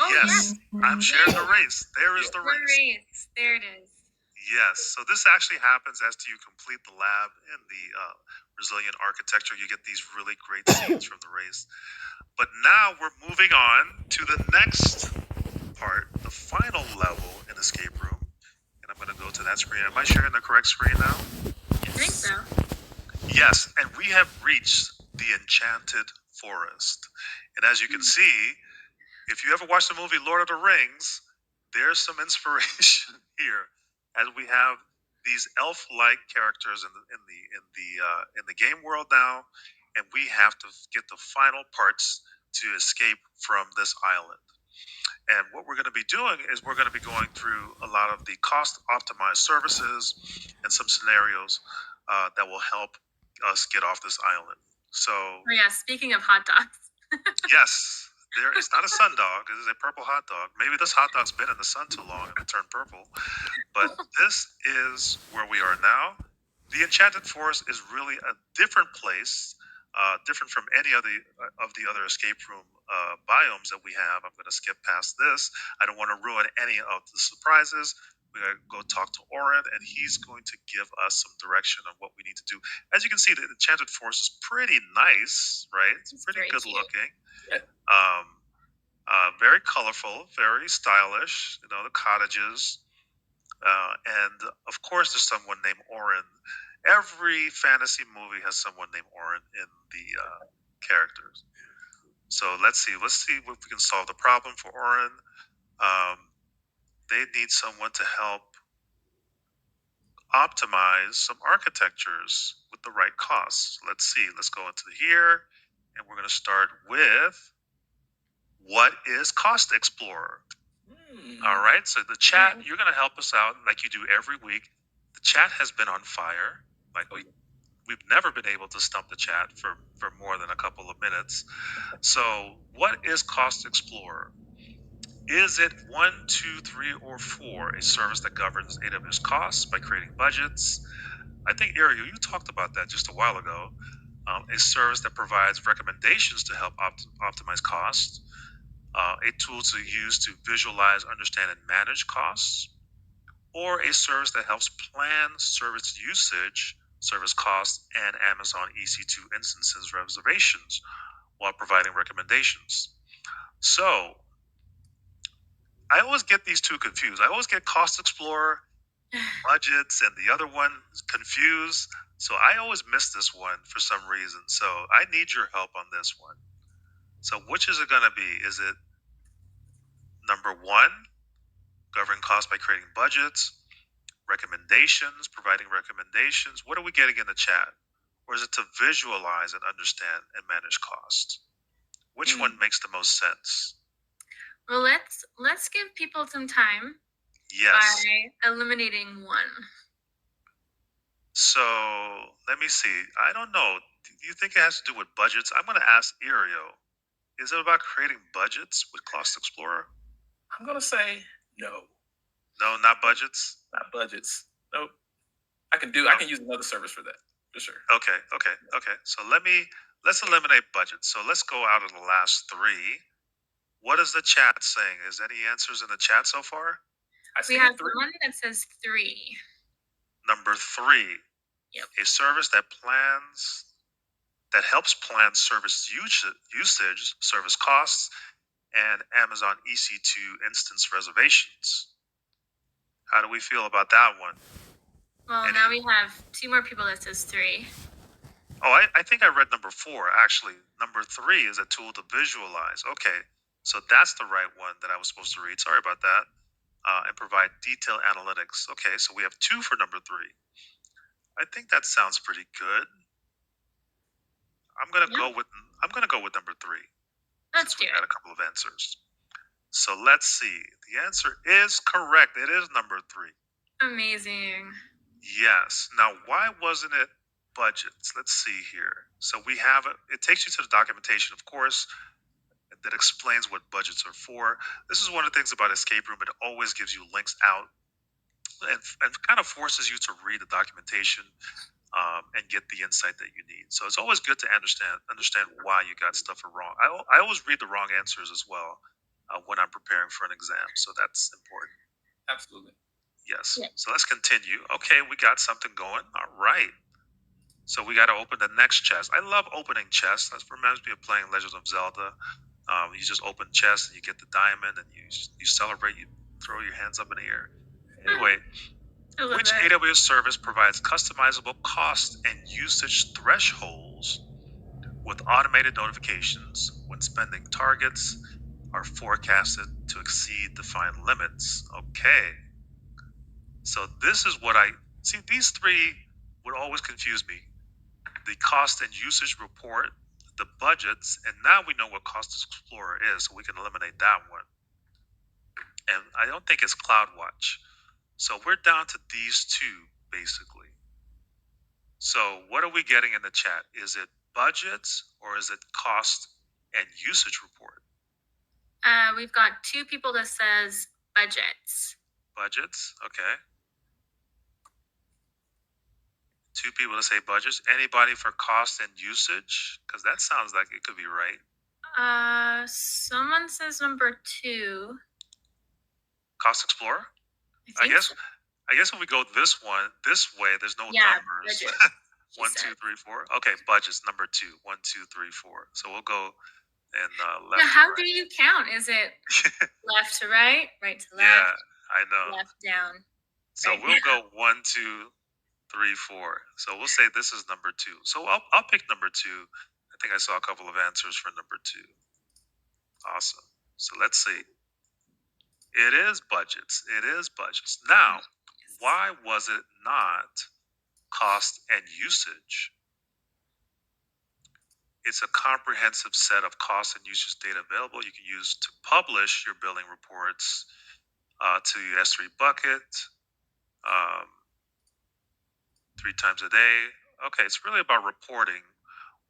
Yes, I'm sharing the race. There is Yeah. the The race. race. There it is. Yes. So this actually happens as you complete the lab in the resilient architecture. You get these really great scenes from the race. But now we're moving on to the next part, the final level in Escape Room. And I'm going to go to that screen. Am I sharing the correct screen now? I think so. Yes. And we have reached the Enchanted Forest. And as you can see, if you ever watched the movie Lord of the Rings, there's some inspiration here, as we have these elf-like characters in the game world now, and we have to get the final parts to escape from this island. And what we're going to be doing is we're going to be going through a lot of the cost optimized services and some scenarios that will help us get off this island. So, Oh yeah, speaking of hot dogs. yes, it's not a sun dog, it is a purple hot dog. Maybe this hot dog's been in the sun too long and it turned purple. But this is where we are now. The Enchanted Forest is really a different place, different from any of the other escape room biomes that we have. I'm going to skip past this. I don't want to ruin any of the surprises. We're going to go talk to Oren, and he's going to give us some direction on what we need to do. As you can see, the Enchanted Forest is pretty nice, right? It's pretty good looking. Yeah. Very colorful, very stylish. You know, the cottages. And of course, there's someone named Oren. Every fantasy movie has someone named Oren in the characters. So let's see. Let's see if we can solve the problem for Oren. They need someone to help optimize some architectures with the right costs. Let's see. Let's go into here, and we're going to start with what is Cost Explorer. All right. So the chat, you're going to help us out like you do every week. The chat has been on fire. Like we've never been able to stump the chat for more than a couple of minutes. So what is Cost Explorer? Is it 1, 2, 3, or 4 a service that governs AWS costs by creating budgets? I think Ariel, you talked about that just a while ago. A service that provides recommendations to help optimize costs. A tool to use to visualize, understand, and manage costs, or a service that helps plan service usage, service costs, and Amazon EC2 instances reservations while providing recommendations. So I always get these two confused. I always get Cost Explorer, budgets, and the other one confused. So I always miss this one for some reason. So I need your help on this one. So which is it going to be? Is it number 1, govern costs by creating budgets, recommendations, providing recommendations? What are we getting in the chat? Or is it to visualize and understand and manage costs? Which one makes the most sense? Well, let's give people some time. Yes. By eliminating one. So let me see. I don't know. Do you think it has to do with budgets? I'm going to ask Irio. Is it about creating budgets with Cost Explorer? I'm going to say no. No, not budgets? Not budgets. Nope. I can use another service for that, for sure. Okay. So let's eliminate budgets. So let's go out of the last 3. What is the chat saying? Is any answers in the chat so far? We have 3. One that says 3. Number 3. Yep. A service that helps plan service usage, service costs, and Amazon EC2 instance reservations. How do we feel about that one? Well, now we have 2 more people that says 3. Oh, I think I read number 4, actually. Number 3 is a tool to visualize. Okay, so that's the right one that I was supposed to read. Sorry about that. And provide detailed analytics. Okay, so we have 2 for number 3. I think that sounds pretty good. I'm gonna go with number 3. Let's do it. Got a couple of answers. So let's see. The answer is correct. It is number 3. Amazing. Yes. Now, why wasn't it budgets? Let's see here. So we have it takes you to the documentation, of course, that explains what budgets are for. This is one of the things about Escape Room. It always gives you links out and kind of forces you to read the documentation and get the insight that you need. So it's always good to understand why you got stuff wrong. I always read the wrong answers as well, when I'm preparing for an exam. So that's important. Absolutely. Yes. Yeah. So let's continue. Okay, we got something going. All right. So we got to open the next chest. I love opening chests. That reminds me of playing Legend of Zelda. You just open chests and you get the diamond, and you celebrate. You throw your hands up in the air. Anyway, I love which that. AWS service provides customizable cost and usage thresholds with automated notifications when spending targets are forecasted to exceed defined limits? Okay. So this is what I see. These three would always confuse me: the cost and usage report, the budgets, and now we know what Cost Explorer is, so we can eliminate that one. And I don't think it's CloudWatch. So we're down to these two basically. So what are we getting in the chat? Is it budgets or is it cost and usage report? We've got 2 people that says budgets. Budgets, okay. 2 people that say budgets. Anybody for cost and usage? Because that sounds like it could be right. Someone says number 2. Cost Explorer? I guess if we go this way, there's no numbers. Budget. 1, 2, 3, 4. Okay, budgets number 2. 1, 2, 3, 4. So we'll go and left. Now, how to right. do you count? Is it left to right to left? Yeah, I know. Left down. So right we'll down. go 1, 2, 3, 4. So we'll say this is number 2. So I'll pick number 2. I think I saw a couple of answers for number 2. Awesome. So let's see. It is budgets. It is budgets. Now, why was it not cost and usage? It's a comprehensive set of cost and usage data available you can use to publish your billing reports to your S3 bucket 3 times a day. Okay, it's really about reporting,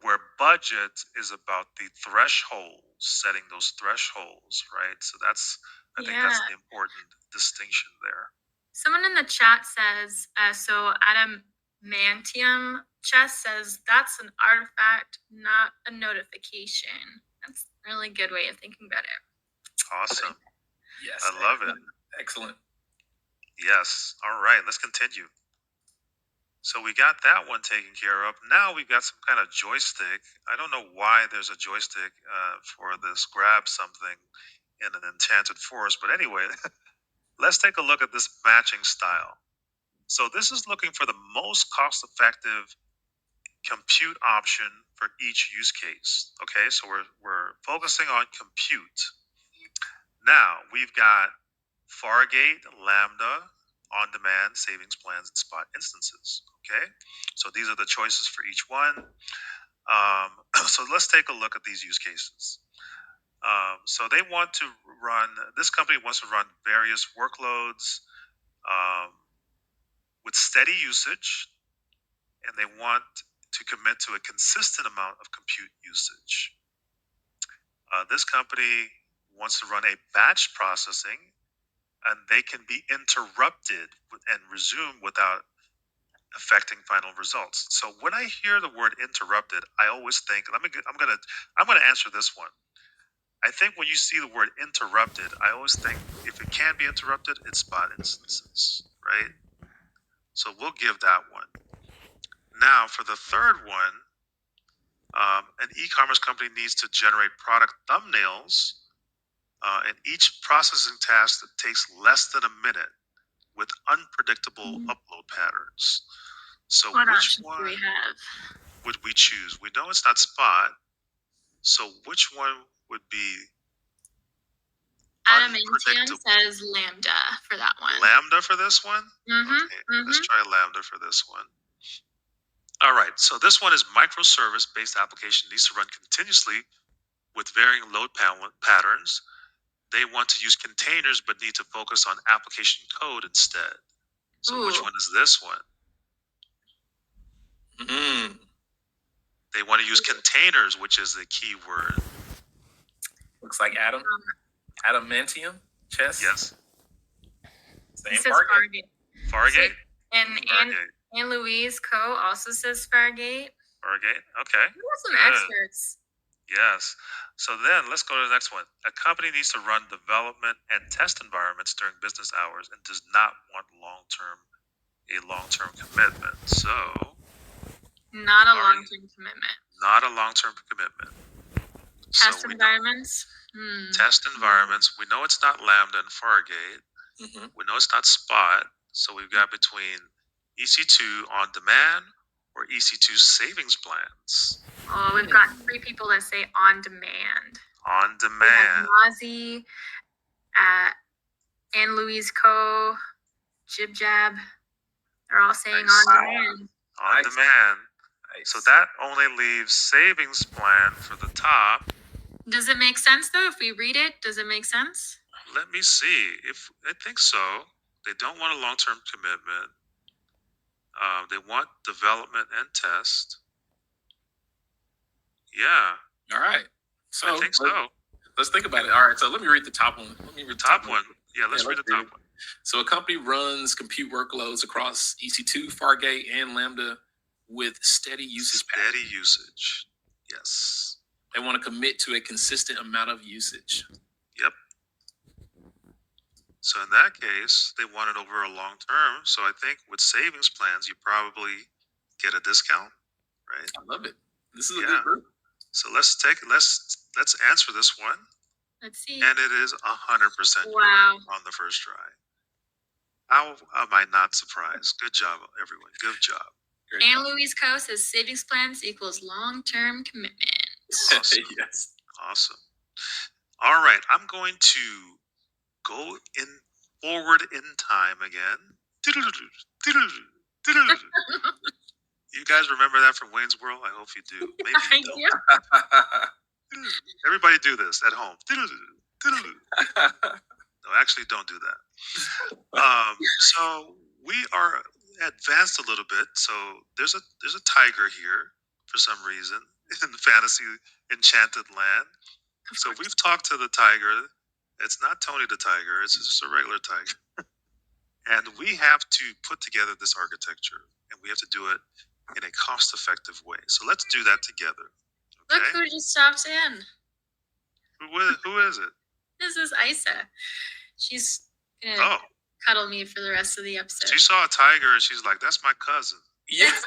where budget is about the thresholds, setting those thresholds, right? So I think that's the important distinction there. Someone in the chat says, so Adamantium Chess says that's an artifact, not a notification. That's a really good way of thinking about it. Awesome. Yes. I love it. Excellent. Yes. All right, let's continue. So we got that one taken care of. Now we've got some kind of joystick. I don't know why there's a joystick for this grab something in an enchanted forest, but anyway, let's take a look at this matching style. So this is looking for the most cost-effective compute option for each use case. Okay, so we're focusing on compute. Now we've got Fargate, Lambda, on-demand, savings plans, and spot instances. Okay, so these are the choices for each one. So let's take a look at these use cases. So they want to run, this company wants to run various workloads with steady usage, and they want to commit to a consistent amount of compute usage. This company wants to run a batch processing, and they can be interrupted and resumed without affecting final results. So when I hear the word interrupted, I always think, I'm gonna answer this one. I think when you see the word interrupted, I always think if it can be interrupted, it's spot instances, right? So we'll give that one. Now for the third one, an e-commerce company needs to generate product thumbnails, and each processing task that takes less than a minute with unpredictable upload patterns. So what which one do we have? would we choose? We know it's not spot. So which one would be Adamantium says Lambda for that one. Lambda for this one? Okay, let's try Lambda for this one. All right, so this one is microservice-based application needs to run continuously with varying load patterns. They want to use containers but need to focus on application code instead. So which one is this one? They want to use containers, which is the key word. Looks like Adamantium Chess. Yes. Same Fargate. Fargate? And Louise Co. also says Fargate. Fargate, okay. We have some experts. Yes. So then let's go to the next one. A company needs to run development and test environments during business hours and does not want long-term commitment. So Not a we've already- long-term commitment. not a long-term commitment. Test So we know environments. test environments. We know it's not Lambda and Fargate. We know it's not Spot. So we've got between EC2 on demand or EC2 savings plans. Oh, we've got 3 people that say on demand. On We demand. have Nazi, Anne Louise Co, Jib Jab. They're all saying Nice. on demand. On Nice. demand. Nice. So that only leaves savings plan for the top. Does it make sense though? If we read it, does it make sense? Let me see. If I think so. They don't want a long-term commitment. They want development and test. Yeah, All right. So I think so. let's think about it. All right. So let me read the top one. Let me read the Top one. Yeah, let's read the top one. So a company runs compute workloads across EC2, Fargate, and Lambda with steady usage patterns. Steady usage. Yes. They want to commit to a consistent amount of usage. Yep. So in that case, they want it over a long term. So I think with savings plans, you probably get a discount, right? I love it. This is a good group. So let's answer this one. Let's see. And it is 100% Wow. on the first try. How am I not surprised? Good job, everyone. Good job. Anne Louise Co says savings plans equals long-term commitment. Awesome. Yes. Awesome. All right, I'm going to go forward in time again. You guys remember that from Wayne's World? I hope you do. Maybe you don't. Everybody do this at home. No, actually, don't do that. So we are advanced a little bit. So there's a tiger here for some reason in the fantasy enchanted land. So we've talked to the tiger. It's not Tony the tiger. It's just a regular tiger. And we have to put together this architecture, and we have to do it in a cost-effective way. So let's do that together. Okay? Look who just stopped in. Who is it? This is Isa. She's gonna cuddle me for the rest of the episode. She saw a tiger and she's like, "That's my cousin." Yes.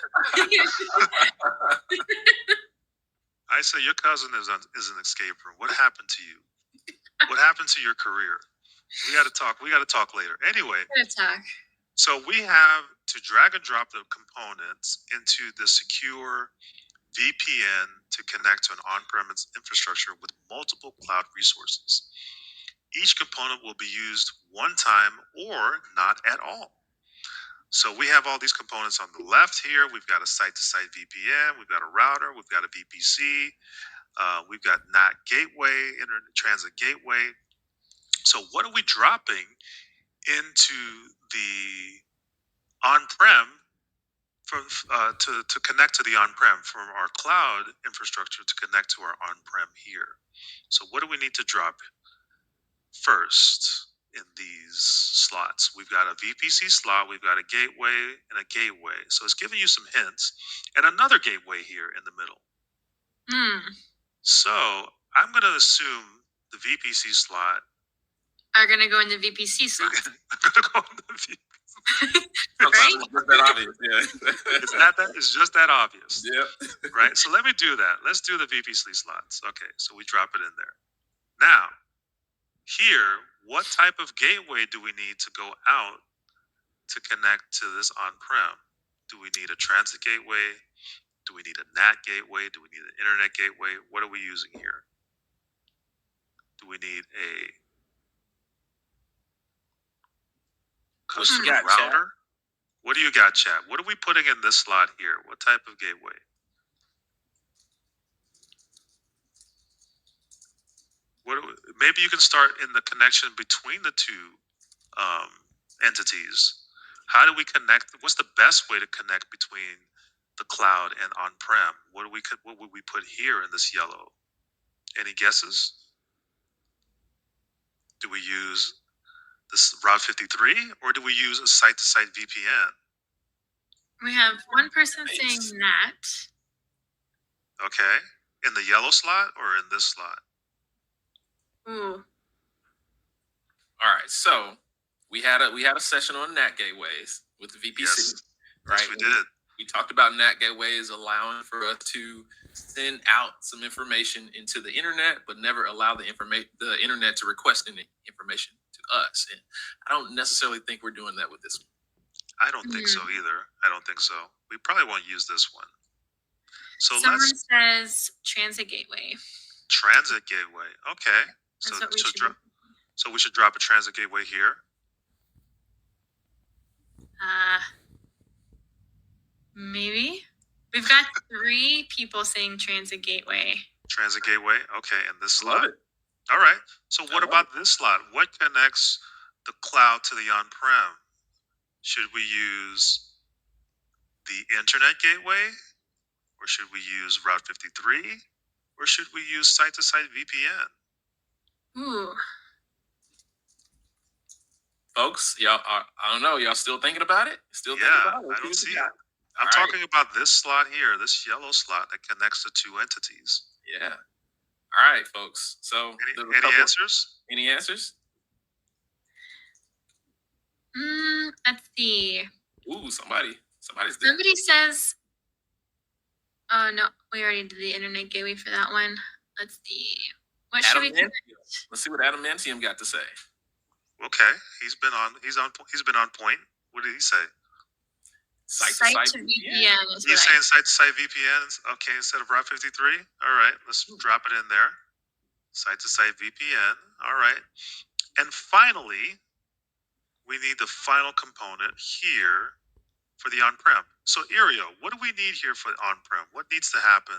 I say your cousin is an escape room. What happened to you? What happened to your career? We got to talk. We got to talk later. Anyway, we're gonna talk. So we have to drag and drop the components into the secure VPN to connect to an on-premise infrastructure with multiple cloud resources. Each component will be used one time or not at all. So we have all these components on the left here. We've got a site-to-site VPN. We've got a router. We've got a VPC. We've got NAT gateway, Internet Transit Gateway. So what are we dropping into the on-prem to connect to the on-prem from our cloud infrastructure to connect to our on-prem here? So what do we need to drop first in these slots? We've got a VPC slot, we've got a gateway and a gateway. So it's giving you some hints, and another gateway here in the middle. So I'm going to assume the VPC slot are going to go in the VPC slot. I'm going to go in the VPC. Sometimes it's just that obvious. Yeah. It's just that obvious. Yeah. Right. So let me do that. Let's do the VPC slots. Okay. So we drop it in there. Now, here, what type of gateway do we need to go out to connect to this on-prem? Do we need a transit gateway? Do we need a NAT gateway? Do we need an internet gateway? What are we using here? Do we need a custom router? Chat? What do you got, chat? What are we putting in this slot here? What type of gateway? Maybe you can start in the connection between the two entities. How do we connect? What's the best way to connect between the cloud and on-prem? What would we put here in this yellow? Any guesses? Do we use this Route 53 or do we use a site-to-site VPN? We have one person saying NAT. Okay. In the yellow slot or in this slot? Ooh. All right, so we had a session on NAT gateways with the VPC, Yes. right? Yes, we did. We talked about NAT gateways allowing for us to send out some information into the internet, but never allow the internet to request any information to us. And I don't necessarily think we're doing that with this one. I don't think so either. I don't think so. We probably won't use this one. So Someone let's says transit gateway. transit gateway. Okay. So That's what we should do. so we should drop a transit gateway here. Maybe. We've got 3 people saying transit gateway. Transit gateway. Okay, and this I love slot. it. All right. So what love about this slot? What connects the cloud to the on-prem? Should we use the internet gateway, or should we use Route 53, or should we use site-to-site VPN? Ooh. Folks, y'all, I don't know. Y'all still thinking about it? Still thinking about it? I don't see it. All I'm talking about this slot here, this yellow slot that connects the 2 entities. Yeah. All right, folks. So Any answers? Any answers? Let's see. Ooh, somebody's there. Somebody says, oh no, we already did the internet gateway for that one. Let's see. What should we connect? Let's see what Adamantium got to say. Okay, he's been on point. What did he say? Site to VPN. You're saying site-to-site VPN? Okay, instead of Route 53? All right, let's drop it in there. Site-to-site VPN. All right. And finally, we need the final component here for the on-prem. So, Irio, what do we need here for on-prem? What needs to happen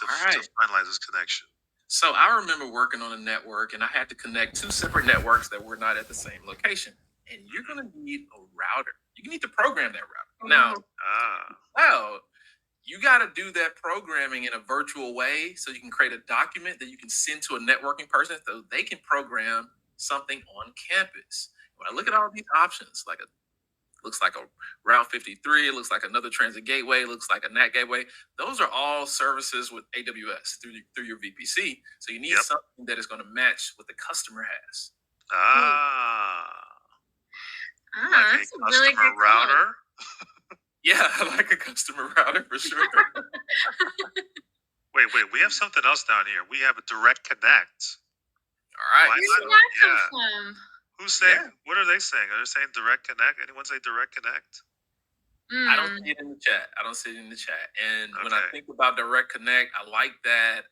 to finalize this connection? So I remember working on a network, and I had to connect 2 separate networks that were not at the same location. And you're going to need a router. You need to program that router. Now, well, you got to do that programming in a virtual way so you can create a document that you can send to a networking person so they can program something on campus. When I look at all these options, looks like a Route 53, it looks like another transit gateway, it looks like a NAT gateway. Those are all services with AWS through your VPC. So you need something that is going to match what the customer has. Like that's a a really customer good router. Yeah, like a customer router for sure. Wait, we have something else down here. We have a direct connect. All right. Where did that come from? Who's saying? What are they saying? Are they saying direct connect? Anyone say direct connect? I don't see it in the chat. And when I think about direct connect, I like that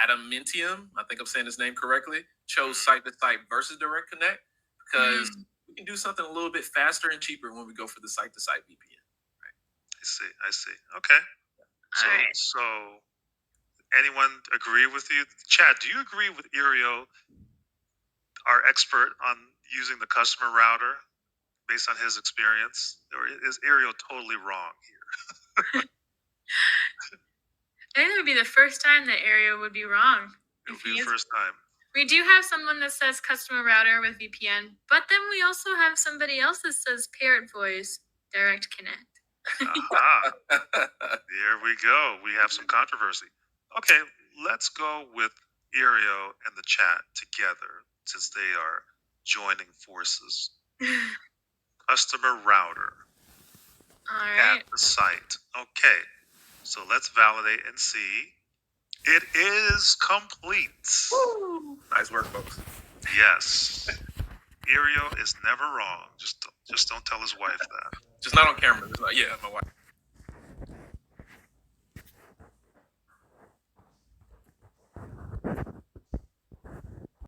Adamantium, I think I'm saying his name correctly, chose site-to-site versus direct connect because we can do something a little bit faster and cheaper when we go for the site-to-site VPN. Right? I see. Okay. So anyone agree with you? Chad, do you agree with Irio, our expert on using the customer router based on his experience? Or is Irio totally wrong here? I think it would be the first time that Irio would be wrong. It would be the first time. We do have someone that says customer router with VPN, but then we also have somebody else that says parrot voice direct connect. There we go. We have some controversy. Okay, let's go with Irio and the chat together since they are joining forces. Customer router. All right. At the site. Okay, so let's validate and see. It is complete. Woo. Nice work, folks. Yes. Irio is never wrong. Just don't tell his wife that. Just not on camera. Yeah, my wife.